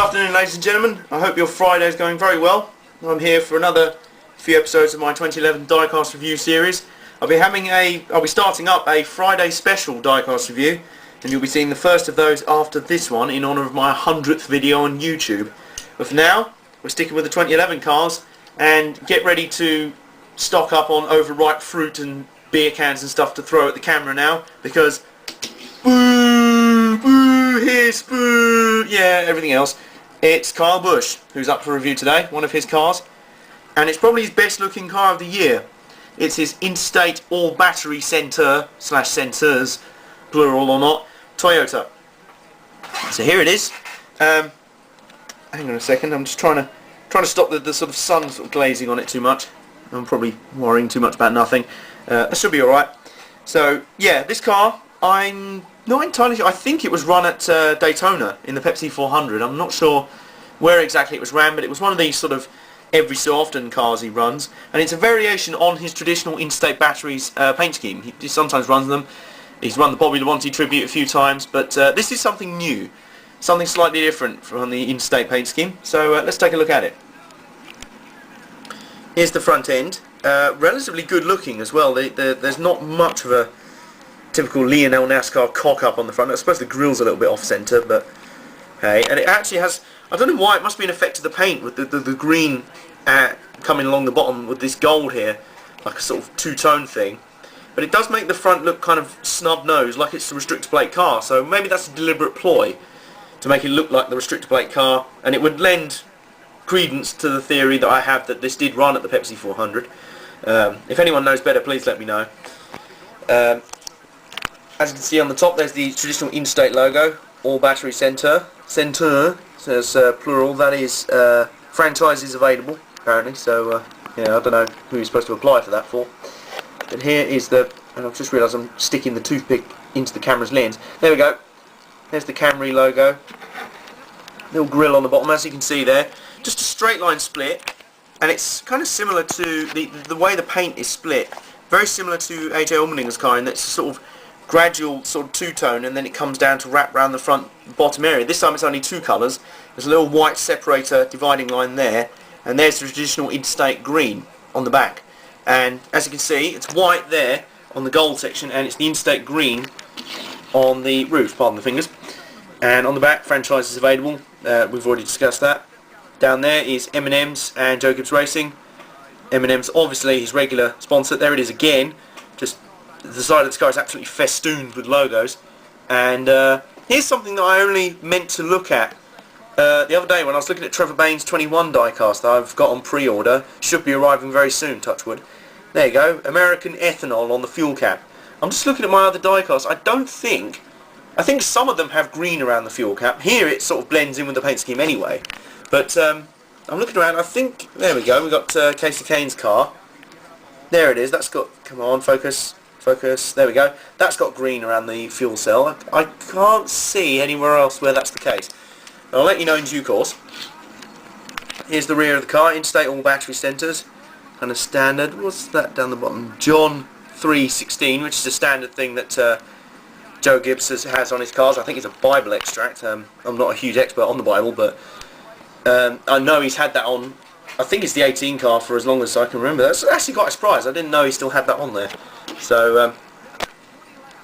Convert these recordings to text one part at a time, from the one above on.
afternoon, ladies and gentlemen. I hope your Friday is going very well. I'm here for another few episodes of my 2011 Diecast review series. I'll be starting up a Friday special Diecast review, and you'll be seeing the first of those after this one in honour of my 100th video on YouTube. But for now, we're sticking with the 2011 cars, and get ready to stock up on overripe fruit and beer cans and stuff to throw at the camera now, because boo, boo, hiss, boo, yeah, everything else. It's Kyle Busch who's up for review today, one of his cars, and it's probably his best looking car of the year. It's his Interstate AllBatteryCenter / centers, plural or not, Toyota. So here it is. Hang on a second, I'm just trying to stop the sort of sun sort of glazing on it too much. I'm probably worrying too much about nothing. That should be alright. So yeah, this car, I'm not entirely sure. I think it was run at Daytona in the Pepsi 400. I'm not sure where exactly it was ran, but it was one of these sort of every so often cars he runs, and it's a variation on his traditional Interstate Batteries paint scheme. He sometimes runs them. He's run the Bobby Labonte tribute a few times, but this is something new, something slightly different from the Interstate paint scheme. So let's take a look at it. Here's the front end, relatively good looking as well. There's not much of a typical Lionel NASCAR cock-up on the front. I suppose the grill's a little bit off-centre, but hey. And it actually has, I don't know why, it must be an effect of the paint with the green coming along the bottom with this gold here, like a sort of two-tone thing. But it does make the front look kind of snub-nosed, like it's a restrictor plate car, so maybe that's a deliberate ploy to make it look like the restrictor plate car, and it would lend credence to the theory that I have that this did run at the Pepsi 400. If anyone knows better, please let me know. As you can see on the top, there's the traditional Interstate logo, AllBatteryCenter. Center says plural. That is franchises available apparently. So yeah, I don't know who you're supposed to apply for that for. But here is the, and I've just realised I'm sticking the toothpick into the camera's lens. There we go. There's the Camry logo. Little grill on the bottom, as you can see there. Just a straight line split, and it's kind of similar to the way the paint is split. Very similar to AJ Allmendinger's car, in that it's a sort of gradual sort of two-tone, and then it comes down to wrap around the front bottom area. This time it's only two colours. There's a little white separator dividing line there, and there's the traditional Interstate green on the back. And as you can see, it's white there on the gold section, and it's the Interstate green on the roof, pardon the fingers. And on the back, franchises available. We've already discussed that. Down there is M&M's and Joe Gibbs Racing. M&M's obviously his regular sponsor. There it is again. Just the side of this car is absolutely festooned with logos. And here's something that I only meant to look at the other day when I was looking at Trevor Bain's 21 diecast that I've got on pre-order. Should be arriving very soon, touch wood. There you go, American ethanol on the fuel cap. I'm just looking at my other diecast. I think some of them have green around the fuel cap. Here it sort of blends in with the paint scheme anyway. But I'm looking around, I think, there we go, we've got Casey Kane's car. There it is, that's got, come on, focus, there we go. That's got green around the fuel cell. I can't see anywhere else where that's the case. I'll let you know in due course. Here's the rear of the car, Interstate AllBatteryCenters. Kind of standard, what's that down the bottom? John 3:16, which is a standard thing that Joe Gibbs has on his cars. I think it's a Bible extract. I'm not a huge expert on the Bible, but I know he's had that on, I think it's the 18 car for as long as I can remember. That's actually quite a surprise. I didn't know he still had that on there. So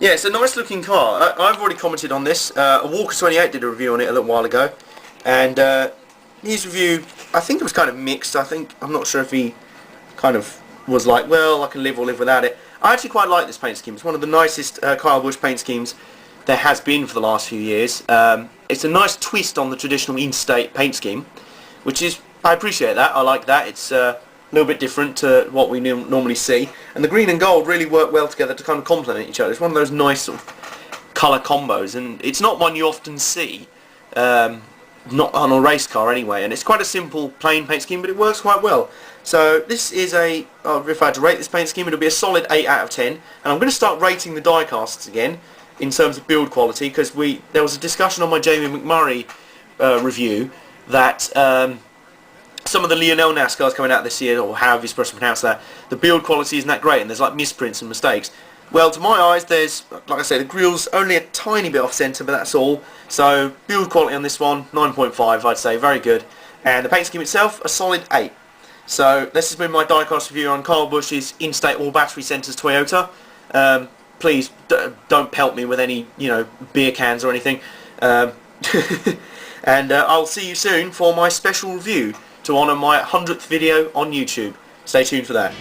yeah, it's a nice looking car. I've already commented on this. A Walker 28 did a review on it a little while ago, and his review, I think it was kind of mixed. I'm not sure if he kind of was like, well, I can live or live without it. I actually quite like this paint scheme. It's one of the nicest Kyle Busch paint schemes there has been for the last few years. It's a nice twist on the traditional Interstate paint scheme, which is, I appreciate that, I like that. It's a little bit different to what we normally see. And the green and gold really work well together to kind of complement each other. It's one of those nice sort of colour combos, and it's not one you often see, not on a race car anyway. And it's quite a simple, plain paint scheme, but it works quite well. So this is a, if I had to rate this paint scheme, it would be a solid 8 out of 10. And I'm going to start rating the diecasts again in terms of build quality, because there was a discussion on my Jamie McMurray review that some of the Lionel NASCARs coming out this year, or however you're supposed to pronounce that, the build quality isn't that great and there's like misprints and mistakes. Well, to my eyes, there's, like I say, the grill's only a tiny bit off centre, but that's all. So, build quality on this one, 9.5, I'd say, very good. And the paint scheme itself, a solid 8. So, this has been my diecast review on Carl Busch's Interstate AllBatteryCenter's Toyota. Please, don't pelt me with any, beer cans or anything. And I'll see you soon for my special review to honour my 100th video on YouTube. Stay tuned for that.